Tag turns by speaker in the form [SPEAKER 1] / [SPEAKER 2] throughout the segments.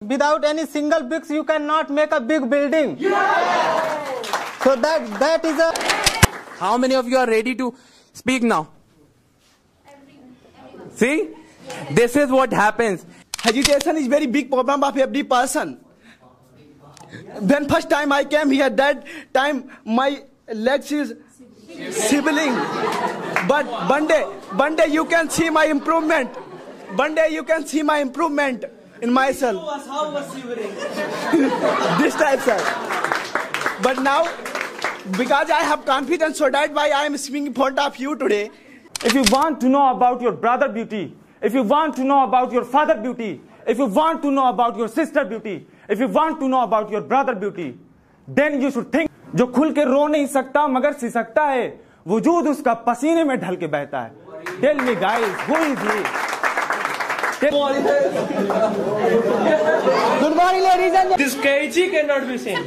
[SPEAKER 1] Without any single bricks, you cannot make a big building. So that is a...
[SPEAKER 2] How many of you are ready to speak now? See? This is what happens.
[SPEAKER 3] Education is very big problem of every person. When first time I came here, that time my legs is shivering. But one day you can see my improvement. One day you can see my improvement in myself.
[SPEAKER 4] How was shivering?
[SPEAKER 3] This type, sir. But now, because I have confidence, so that's why I am speaking in front of you today.
[SPEAKER 5] If you want to know about your brother beauty, if you want to know about your father beauty, if you want to know about your sister beauty, if you want to know about your brother beauty, then you should think. जो खुल के रो नहीं सकता मगर सी सकता है, वजूद उसका पसीने में ढल के बहता है. Tell me guys, who is he?
[SPEAKER 3] Good morning, ladies and gentlemen.
[SPEAKER 4] This KG cannot be seen.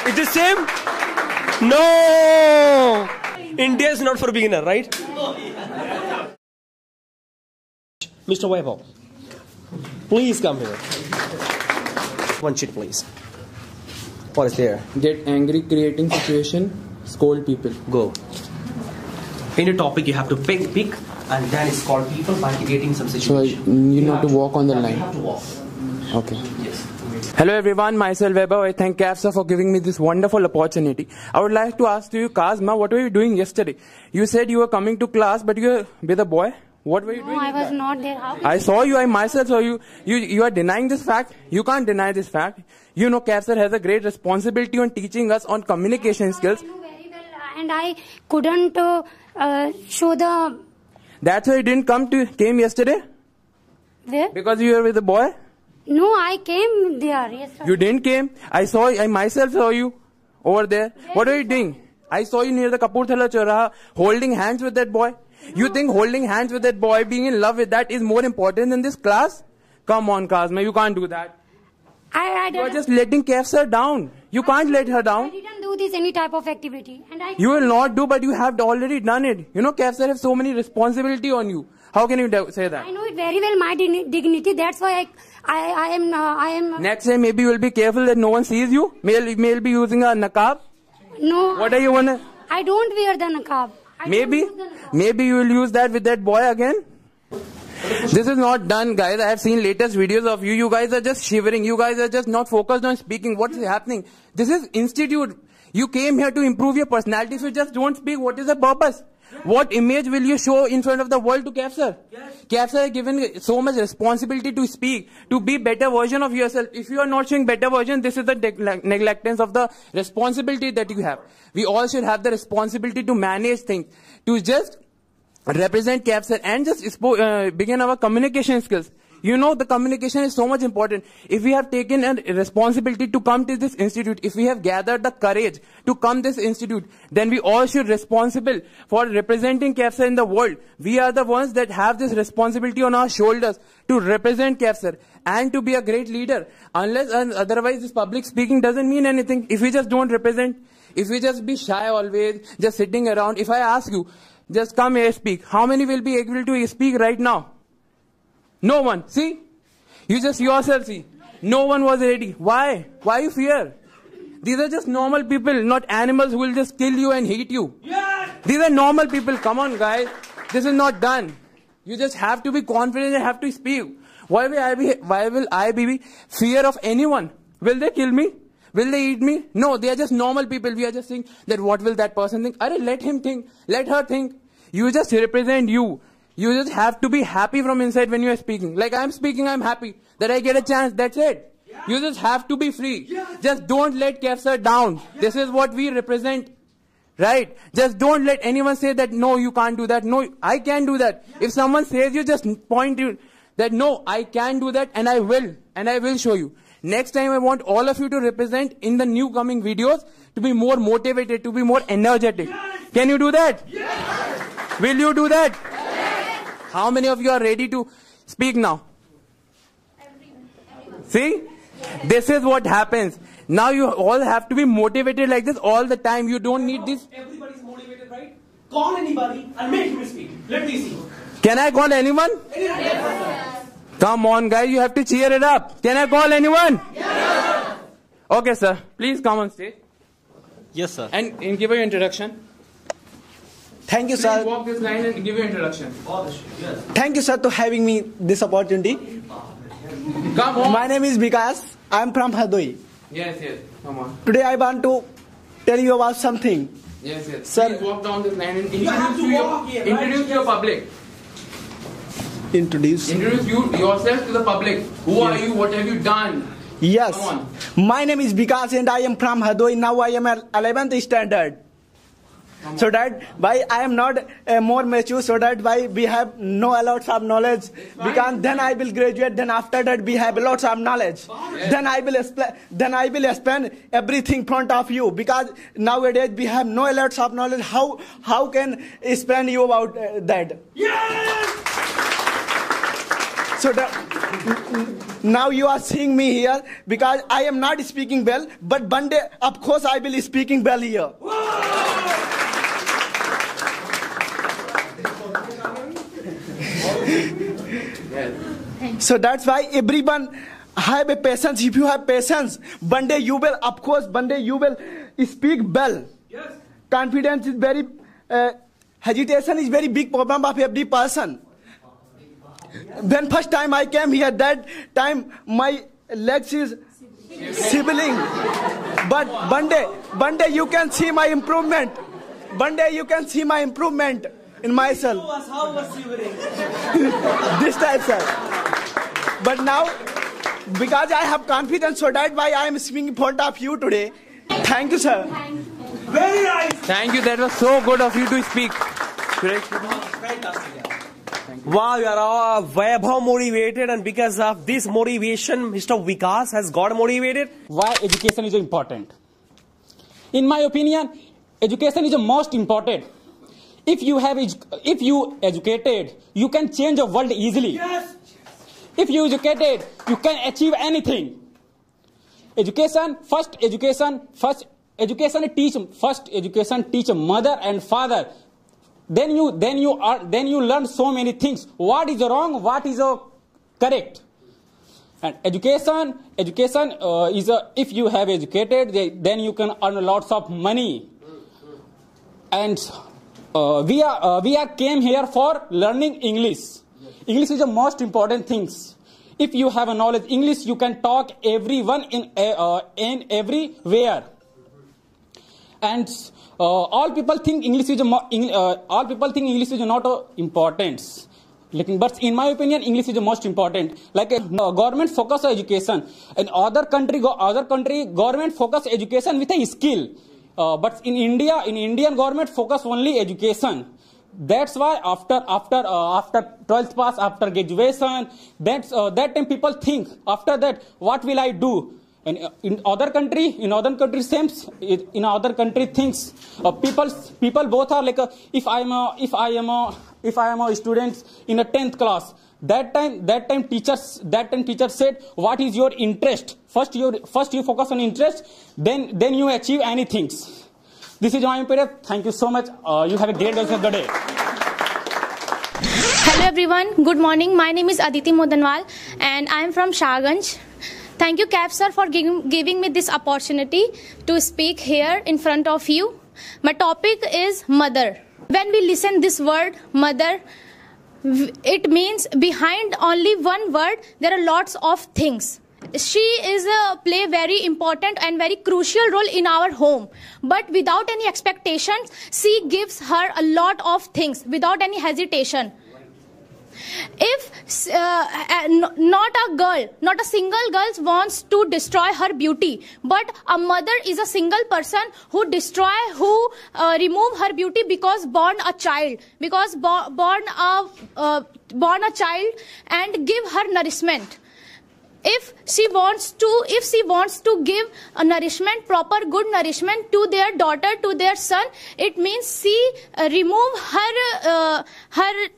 [SPEAKER 4] It is same? No. India is not for beginner, right? Mr. Vaibhav, please come here. One sheet, please. What is there?
[SPEAKER 2] Get angry, creating situation, scold people.
[SPEAKER 4] Go. In a topic, you have to pick, and then scold people by creating some situation.
[SPEAKER 2] So you have to walk on the line.
[SPEAKER 4] You have to walk.
[SPEAKER 2] Okay.
[SPEAKER 4] Yes.
[SPEAKER 2] Hello everyone, myself Vaibhav. I thank CAFSA for giving me this wonderful opportunity. I would like to ask you, Kazma, what were you doing yesterday? You said you were coming to class, but you were with a boy. What were you doing?
[SPEAKER 6] No, I was not there. How
[SPEAKER 2] I saw you, I myself saw you. You are denying this fact. You can't deny this fact. You know CAFSA has a great responsibility on teaching us on communication skills.
[SPEAKER 6] I know very well, and I couldn't show the...
[SPEAKER 2] That's why you didn't came yesterday?
[SPEAKER 6] Where?
[SPEAKER 2] Because you were with a boy?
[SPEAKER 6] No, I came there. Yes, sir.
[SPEAKER 2] You didn't came. I myself saw you over there. What are you doing? I saw you near the Kapurthala Choraha holding hands with that boy. You think holding hands with that boy, being in love with that is more important than this class? Come on, Kazma, you can't do that. You are just letting CAFSA down. You can't let her down.
[SPEAKER 6] I didn't do this any type of activity. And
[SPEAKER 2] You will not do, but you have already done it. You know, CAFSA has so many responsibility on you. How can you say that?
[SPEAKER 6] I know it very well, my dignity. That's why I am...
[SPEAKER 2] Next time, maybe you will be careful that no one sees you. May be using a niqab.
[SPEAKER 6] No.
[SPEAKER 2] What are you gonna?
[SPEAKER 6] I don't wear the niqab.
[SPEAKER 2] Maybe you will use that with that boy again. This is not done, guys. I have seen latest videos of you. You guys are just shivering. You guys are just not focused on speaking. What is happening? This is institute. You came here to improve your personality. If you just don't speak, what is the purpose? What image will you show in front of the world to CAFSA? CAFSA has given so much responsibility to speak, to be better version of yourself. If you are not showing better version, this is the neglectance of the responsibility that you have. We all should have the responsibility to manage things, to just represent CAFSA and just begin our communication skills. You know, the communication is so much important. If we have taken a responsibility to come to this institute, if we have gathered the courage to come to this institute, then we all should responsible for representing CAFSA in the world. We are the ones that have this responsibility on our shoulders to represent CAFSA and to be a great leader. Unless and otherwise, this public speaking doesn't mean anything. If we just don't represent, if we just be shy always, just sitting around. If I ask you, just come here, speak. How many will be able to speak right now? No one. See? You just yourself see. No one was ready. Why? Why you fear? These are just normal people, not animals who will just kill you and hate you. Yes! These are normal people. Come on, guys. This is not done. You just have to be confident and have to speak. Why will I be fear of anyone? Will they kill me? Will they eat me? No, they are just normal people. We are just saying that what will that person think? Let him think. Let her think. You just represent you. You just have to be happy from inside when you are speaking. Like I am speaking, I am happy that I get a chance. That's it. Yeah. You just have to be free. Yeah. Just don't let CAFSA down. Yeah. This is what we represent. Right? Just don't let anyone say that, no, you can't do that. No, I can do that. Yeah. If someone says you, just point to that, no, I can do that and I will. And I will show you. Next time I want all of you to represent in the new coming videos to be more motivated, to be more energetic. Yes. Can you do that? Yes. Will you do that? How many of you are ready to speak now? Everyone. See? This is what happens. Now you all have to be motivated like this all the time. You don't need this.
[SPEAKER 4] Everybody's motivated, right? Call anybody and make him speak. Let me see.
[SPEAKER 2] Can I call anyone?
[SPEAKER 4] Yes.
[SPEAKER 2] Come on, guys, you have to cheer it up. Can I call anyone? Yes. Okay, sir. Please come on stage.
[SPEAKER 4] Yes, sir.
[SPEAKER 2] And give your introduction.
[SPEAKER 3] Thank you,
[SPEAKER 2] Please
[SPEAKER 3] sir.
[SPEAKER 2] walk this line and give your introduction.
[SPEAKER 3] Thank you, sir, to having me this opportunity.
[SPEAKER 2] Come on.
[SPEAKER 3] My name is Vikas. I am from Hardoi.
[SPEAKER 2] Yes, yes. Come on.
[SPEAKER 3] Today I want to tell you about something.
[SPEAKER 2] Yes, yes.
[SPEAKER 3] Sir.
[SPEAKER 2] Please walk down this line and introduce your public.
[SPEAKER 3] Introduce
[SPEAKER 2] yourself to the public. Who are you? What have you done?
[SPEAKER 3] Yes.
[SPEAKER 2] Come on.
[SPEAKER 3] My name is Vikas and I am from Hardoi. Now I am at 11th standard. So that why I am not more mature, so that why we have no lots of knowledge. Because then I will graduate. Then after that we have lots of knowledge.
[SPEAKER 2] Yes.
[SPEAKER 3] Then I will explain everything in front of you. Because nowadays we have no lots of knowledge. How can explain you about that? Yes. So now you are seeing me here because I am not speaking well. But one day, of course, I will be speaking well here. So that's why everyone have a patience. If you have patience, one day you will, of course, one day you will speak well. Yes. Confidence is very, hesitation is very big problem of every person. When first time I came here, that time my legs is sibling. But one day you can see my improvement. One day you can see my improvement in myself. This time, sir. But now, because I have confidence, so that's why I am speaking in front of you today. Thank you, sir.
[SPEAKER 2] Very nice. Thank you. That was so good of you to speak.
[SPEAKER 4] Wow, you are all Vaibhav motivated, and because of this motivation, Mr. Vikas has got motivated.
[SPEAKER 7] Why education is important? In my opinion, education is the most important. If you educated, you can change the world easily. Yes. If you educated, you can achieve anything. Education teach mother and father. Then you learn so many things. What is wrong? What is correct? And education is if you have educated, then you can earn lots of money. And we came here for learning English. English is the most important things. If you have a knowledge English, you can talk everyone in everywhere. And all people think English is not important. But in my opinion, English is the most important. Like government focus on education. In other country government focus education with a skill. But in India, Indian government focus only education. That's why after 12th pass, after graduation, that time people think after that what will I do? And in other country thinks people both are like if I am a student in a 10th class. That time teacher said, what is your interest? First you focus on interest, then you achieve anything. This is my opinion. Thank you so much. You have a great rest of the day.
[SPEAKER 8] Hello everyone. Good morning. My name is Aditi Modanwal and I am from Shahganj. Thank you, Cap sir, for giving me this opportunity to speak here in front of you. My topic is mother. When we listen this word mother, it means behind only one word there are lots of things. She is play very important and very crucial role in our home. But without any expectations, she gives her a lot of things without any hesitation. If not a single girl wants to destroy her beauty, but a mother is a single person who remove her beauty because born a child, born a child and give her nourishment. If she wants to give a nourishment, proper good nourishment to their daughter, to their son, it means she remove her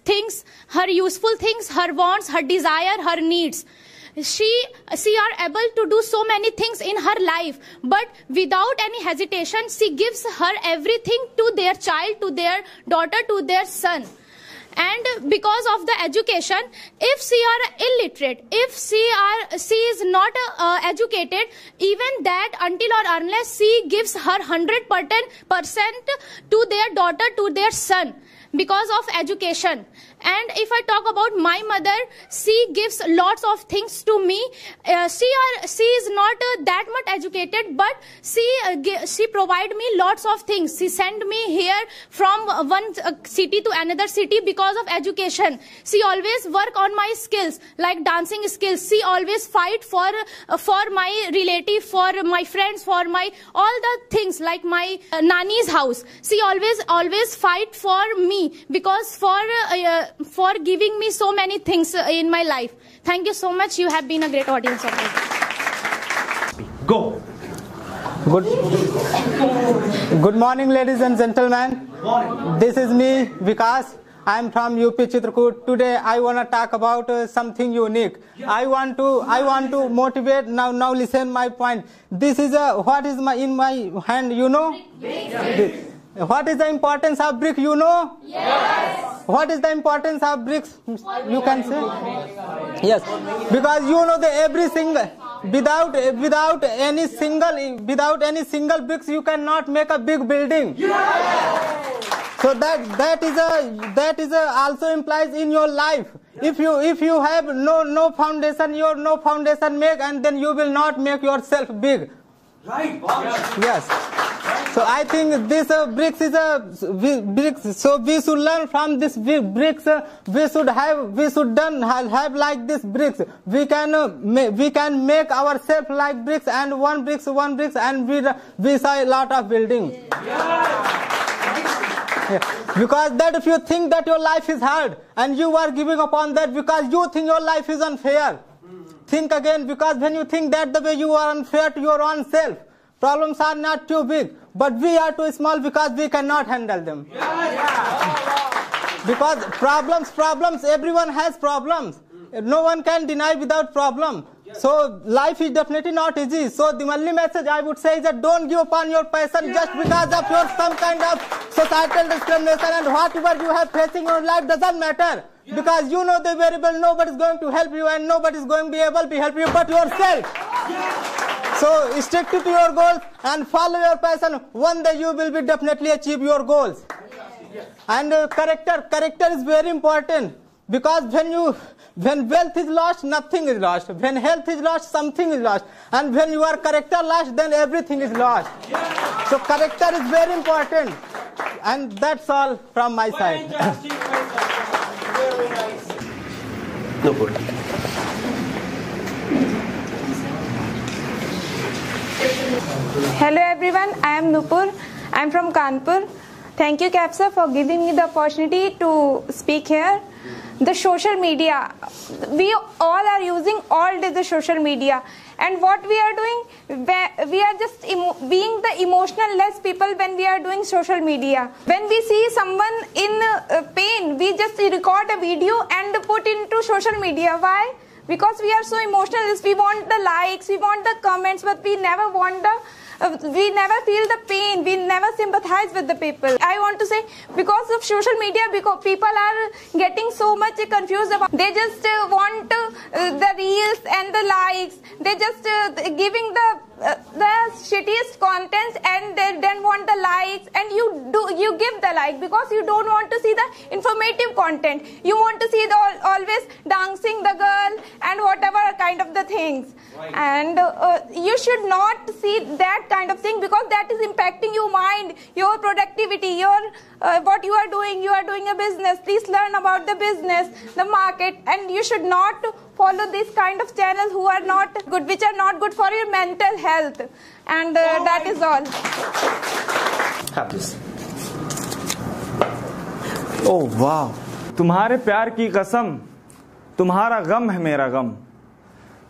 [SPEAKER 8] things, her useful things, her wants, her desire, her needs. She are able to do so many things in her life, but without any hesitation, she gives her everything to their child, to their daughter, to their son. And because of the education, if she are illiterate, if she is not educated, even that until or unless she gives her 100% to their daughter, to their son, because of education. And if I talk about my mother, she gives lots of things to me. She is not that much educated, but she provide me lots of things. She send me here from one city to another city because of education. She always work on my skills, like dancing skills. She always fight for my relative, for my friends, for my all the things, like my nani's house. She always fight for me, because for giving me so many things in my life. Thank you so much. You have been a great audience of me.
[SPEAKER 4] Go.
[SPEAKER 1] Good morning, ladies and gentlemen. This is me, Vikas. I am from UP Chitrakoot. Today I want to talk about something unique. I want to motivate. Now listen my point. This is what is in my hand, you know? What is the importance of brick, you know? Yes. What is the importance of bricks? You can say? Yes. Because you know that every single, without any single bricks, you cannot make a big building. Yes. So that is also implies in your life. If you have no foundation, no foundation make, and then you will not make yourself big. Right. Yes. So I think this bricks is bricks. So we should learn from this bricks. We should have like this bricks. We can make ourselves like bricks, and one bricks, and we saw a lot of building. Yeah. Because that if you think that your life is hard and you are giving up on that because you think your life is unfair, think again, because when you think that the way you are unfair to your own self, problems are not too big, but we are too small because we cannot handle them. Because problems, everyone has problems. No one can deny without problem. So life is definitely not easy. So the only message I would say is that don't give up on your passion just because of your some kind of societal discrimination, and whatever you have facing in your life doesn't matter. Because you know the variable, nobody is going to help you, and nobody is going to be able to help you but yourself. So stick to your goals and follow your passion. One day you will be definitely achieve your goals. And character is very important, because when wealth is lost, nothing is lost. When health is lost, something is lost. And when your character lost, then everything is lost. So character is very important. And that's all from my side.
[SPEAKER 4] Very nice. Nupur.
[SPEAKER 9] Hello everyone, I am Nupur. I am from Kanpur. Thank you, Capsar, for giving me the opportunity to speak here. The social media, we all are using all day the social media, and what we are doing, we are just being the emotional less people when we are doing social media. When we see someone in pain, we just record a video and put into social media. Why? Because we are so emotional. We want the likes, we want the comments, but we never want the we never feel the pain, we never sympathize with the people. I want to say, because of social media, because people are getting so much confused about, they just want the reels and the likes, they just giving the shittiest contents, and they then want the likes, and you give the like because you don't want to see the informative content. You want to see always dancing the girl and whatever kind of the things. Right. And you should not see that kind of thing, because that is impacting your mind, your productivity, your what you are doing. You are doing a business. Please learn about the business, the market, and you should not follow this kind of channels who are not good, which are not good for your mental health. And that is all.
[SPEAKER 4] Have this.
[SPEAKER 5] Oh wow! तुम्हारे प्यार की कसम, तुम्हारा गम है मेरा गम.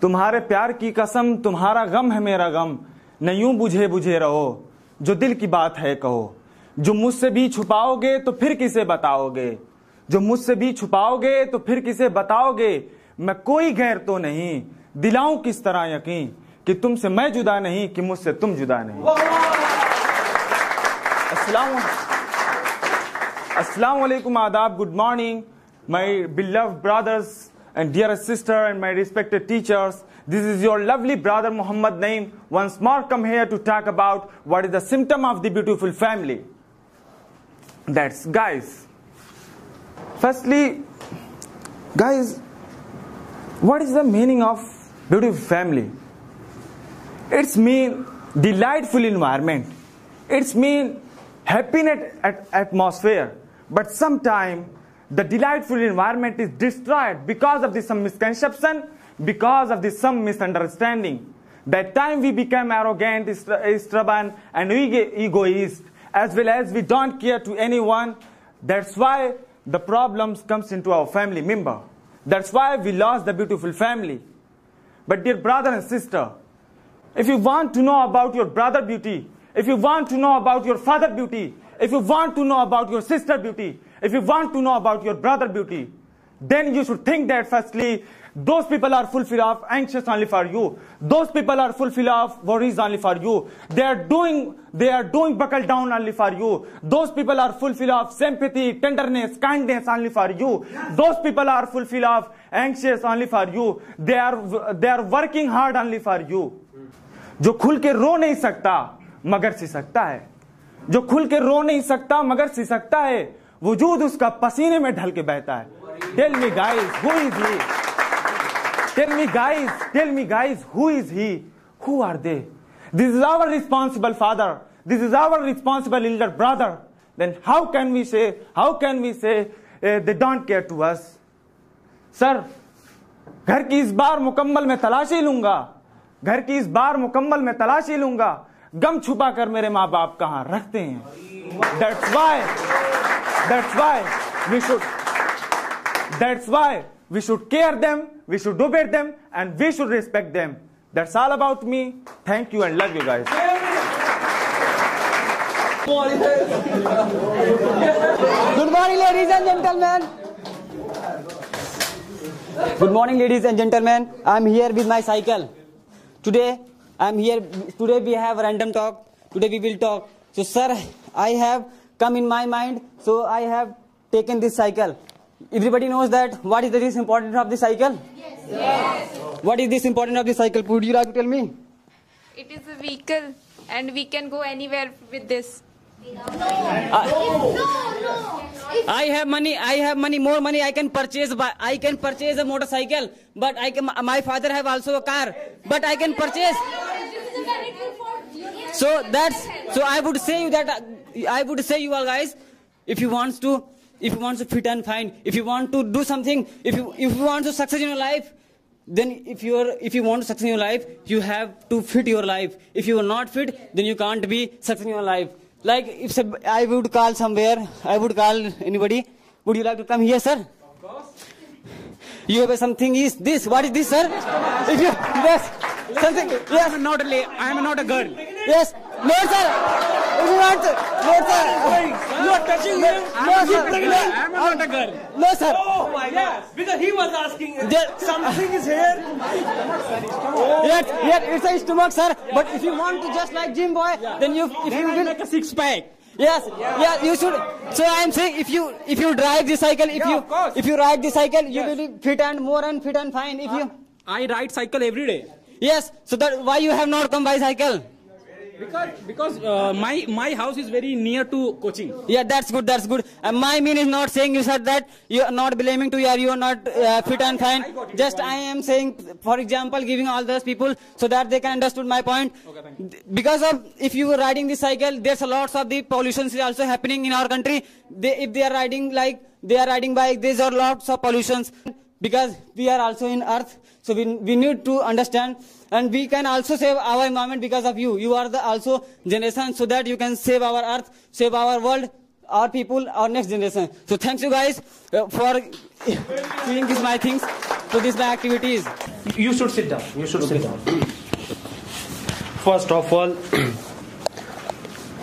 [SPEAKER 5] तुम्हारे प्यार की कसम, तुम्हारा गम है मेरा गम. न यूं बुझे बुझे रहो, जो दिल की बात है कहो. जो मुझसे भी छुपाओगे तो फिर किसे बताओगे. जो मुझसे भी छुपाओगे तो फिर किसे बताओगे. मैं कोई गैर तो नहीं, दिलाऊं किस तरह यकीन कि तुमसे मैं जुदा नहीं, कि मुझसे तुम जुदा नहीं. अस्सलाम वालेकुम, आदाब, good morning. my beloved brothers and dearest sister and my respected teachers. This is your lovely brother Muhammad Naeem once more come here to talk about what is the symptom of the beautiful family. That's guys. Firstly, guys, what is the meaning of beautiful family? It's mean delightful environment. It's mean happiness atmosphere. But sometimes the delightful environment is destroyed because of some misconception, because of some misunderstanding. That time we become arrogant, stubborn, and egoist, as well as we don't care to anyone. That's why the problems comes into our family member. That's why we lost the beautiful family. But dear brother and sister, if you want to know about your brother beauty, if you want to know about your father beauty, if you want to know about your sister beauty, if you want to know about your brother beauty, then you should think that firstly, those people are fulfilled of anxious only for you. Those people are fulfilled of worries only for you. They are doing buckle down only for you. Those people are fulfilled of sympathy, tenderness, kindness only for you. Those people are fulfilled of anxious only for you. They are working hard only for you. जो खुल के रो नहीं सकता मगर सी सकता है, जो खुल के रो नहीं सकता मगर सी सकता है, वजूद उसका पसीने में ढल के बहता है. Tell me guys, who is he? Tell me guys, who is he? Who are they? This is our responsible father. This is our responsible elder brother. Then how can we say they don't care to us? Sir, घर की इस बार मुकम्मल मैं तलाशी लूंगा, घर की इस बार मुकम्मल मैं तलाशी लूंगा, गम छुपा कर मेरे माँ बाप कहाँ रखते हैं. That's why we should care them, we should obey them, and we should respect them. That's all about me. Thank you and love you guys.
[SPEAKER 10] Good morning, ladies and gentlemen. Good morning, ladies and gentlemen. I'm here with my cycle. Today we have random talk. Today we will talk. So, sir, I have come in my mind, so I have taken this cycle. Everybody knows that what is this importance of the cycle? Yes. What is this importance of the cycle? Would you like to tell me?
[SPEAKER 9] It is a vehicle and we can go anywhere with this.
[SPEAKER 10] I have money, more money. I can purchase a motorcycle, but my father have also a car, but I can purchase. So I would say you all guys, if you want to fit and fine, if you want to do something, if you want to succeed in your life, then if you want to succeed in your life, you have to fit your life. If you are not fit, then you can't be successful in your life. Like if I would call somewhere, I would call anybody. Would you like to come here, sir? Of course. You have something is this. What is this, sir? If you yes, something. Yes. I am not a girl. Yes. No, sir. If you want to, no, sir. You are touching him. No, sir. I am not a girl. No, sir.
[SPEAKER 4] Oh my God! Because he was asking something is here.
[SPEAKER 10] Yes, it's a stomach, sir. But if you want to just like gym boy, then if you will make a six pack. Yes, you should. So I am saying, if you drive the cycle, if you ride the cycle, you will be fit and fit and fine.
[SPEAKER 7] I ride cycle every day.
[SPEAKER 10] Yes, so that why you have not come by cycle?
[SPEAKER 7] Because my house is very near to coaching.
[SPEAKER 10] Yeah, that's good. And my mean is not saying you said that you are not blaming to you are not fit and fine. Just I am saying, for example, giving all those people so that they can understood my point. Okay, thank you. Because of if you are riding the cycle, there's a lots of the pollution is also happening in our country. If they are riding bike, there's a lots of pollutions. Because we are also in earth, so we need to understand, and we can also save our environment because of you. You are the also generation, so that you can save our earth, save our world, our people, our next generation. So thanks you guys for doing these my things, so these my activities.
[SPEAKER 4] You should sit down. First of all,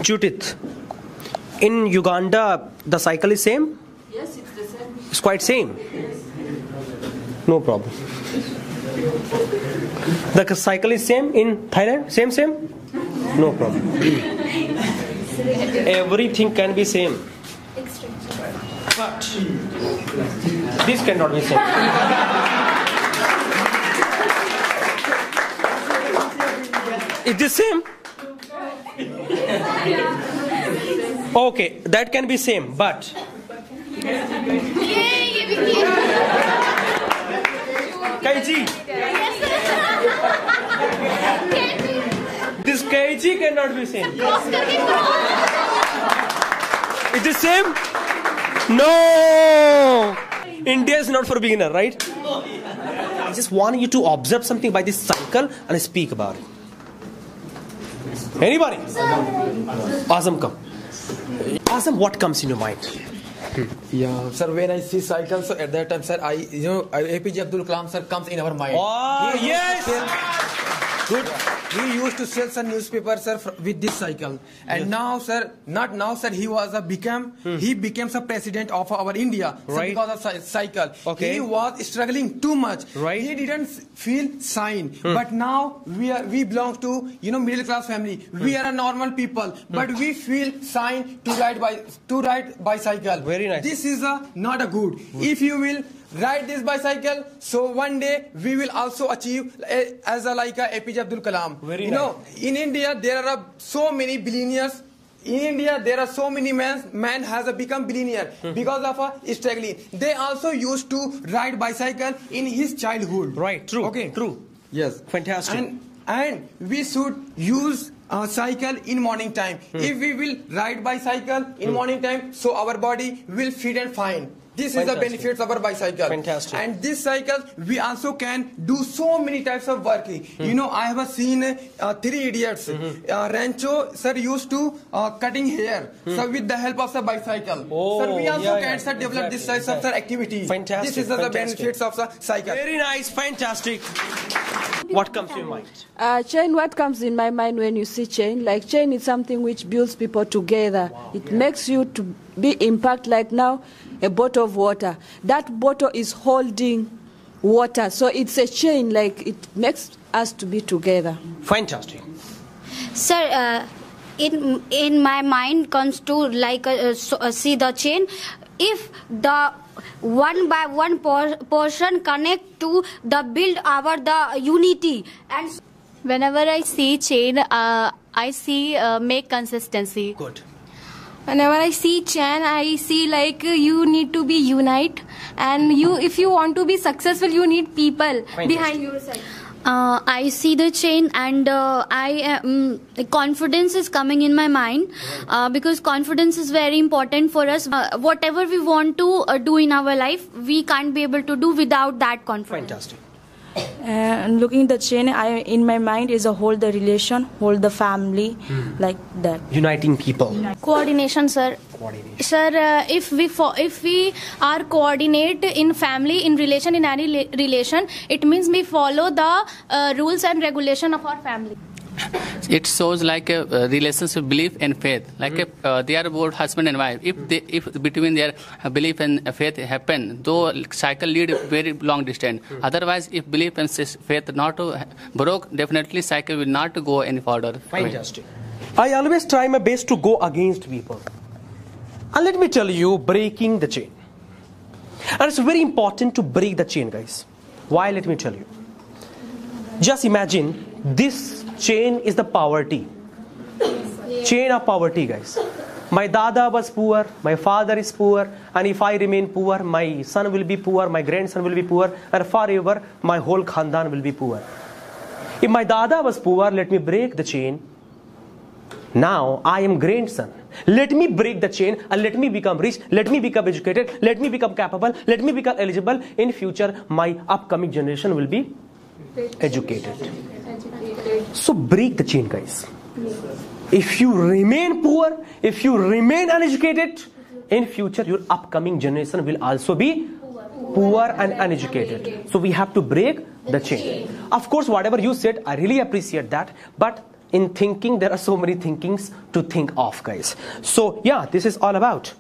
[SPEAKER 4] Judith, in Uganda, the cycle is same?
[SPEAKER 11] Yes, it's the same.
[SPEAKER 4] It's quite same. No problem. The cycle is same in Thailand? Same? No problem. Everything can be same. But This cannot be same. Is this same? Okay, that can be same, but Kaiji. This Kaiji cannot be same. Is this same? No. India is not for beginner, right? I just want you to observe something by this cycle and speak about it. Anybody? Azam, come. Azam, what comes in your mind?
[SPEAKER 2] Yeah, sir, when I see cycle, so at that time, sir, APJ Abdul Kalam, sir, comes in our mind.
[SPEAKER 4] Oh, yes!
[SPEAKER 2] Good. He used to sell some newspaper, sir, with this cycle. And now, sir, not now, sir, he was he became the president of our India,
[SPEAKER 4] right,
[SPEAKER 2] because of cycle.
[SPEAKER 4] Okay.
[SPEAKER 2] He was struggling too much.
[SPEAKER 4] Right.
[SPEAKER 2] He didn't feel sign. But now we belong to middle class family. We are a normal people, but we feel sign to ride bicycle.
[SPEAKER 4] Very nice.
[SPEAKER 2] This is not a good. If you will ride this bicycle, so one day we will also achieve as like APJ Abdul Kalam.
[SPEAKER 4] Very nice.
[SPEAKER 2] In India there are so many billionaires. In India there are so many man has become billionaire because of struggling. They also used to ride bicycle in his childhood.
[SPEAKER 4] Right. True.
[SPEAKER 2] Okay.
[SPEAKER 4] True.
[SPEAKER 2] Yes.
[SPEAKER 4] Fantastic.
[SPEAKER 2] And we should use cycle in morning time. If we will ride bicycle in morning time, so our body will fit and fine. This is the benefits of our bicycle.
[SPEAKER 4] Fantastic.
[SPEAKER 2] And this cycle, we also can do so many types of work. I have seen 3 Idiots. Rancho, sir, used to cutting hair. So with the help of the bicycle. Sir, we also can develop this type of activity.
[SPEAKER 4] Fantastic.
[SPEAKER 2] This is the benefits of the cycle.
[SPEAKER 4] Very nice. Fantastic. What comes to your mind?
[SPEAKER 11] Chain, what comes in my mind when you see chain? Like chain is something which builds people together. Wow. It makes you to be impact like now, a bottle of water. That bottle is holding water. So it's a chain, like it makes us to be together.
[SPEAKER 4] Fantastic.
[SPEAKER 6] Sir, in my mind comes to like see the chain. If the one by one portion connect to the build the unity, and
[SPEAKER 8] whenever I see chain, I see make consistency.
[SPEAKER 4] Good.
[SPEAKER 9] Whenever I see chain, I see like you need to be unite, and if you want to be successful, you need people behind your side.
[SPEAKER 6] I see the chain, and confidence is coming in my mind because confidence is very important for us. Whatever we want to do in our life, we can't be able to do without that confidence.
[SPEAKER 4] Fantastic.
[SPEAKER 11] And looking the chain, in my mind is a hold the relation, hold the family, like that.
[SPEAKER 4] Uniting people.
[SPEAKER 8] Coordination, sir.
[SPEAKER 4] Coordination.
[SPEAKER 8] Sir, if we are coordinate in family, in relation, in any relation, it means we follow the rules and regulation of our family.
[SPEAKER 12] It shows like a relationship, belief and faith. Like they are both husband and wife. If between their belief and faith happen, though cycle lead very long distance. Otherwise, if belief and faith not broke, definitely cycle will not go any further.
[SPEAKER 4] Fantastic. I always try my best to go against people. And let me tell you, breaking the chain. And it's very important to break the chain, guys. Why? Let me tell you. Just imagine this chain is the poverty. Chain of poverty, guys. My dada was poor, my father is poor, and if I remain poor, my son will be poor, my grandson will be poor, and forever my whole khandan will be poor. If my dada was poor, let me break the chain. Now I am grandson. Let me break the chain and let me become rich, let me become educated, let me become capable, let me become eligible. In future, my upcoming generation will be educated. So break the chain, guys. If you remain poor, if you remain uneducated, in future your upcoming generation will also be poor and uneducated. So we have to break the chain. Of course, whatever you said, I really appreciate that. But in thinking, there are so many thinkings to think of, guys. So yeah, this is all about.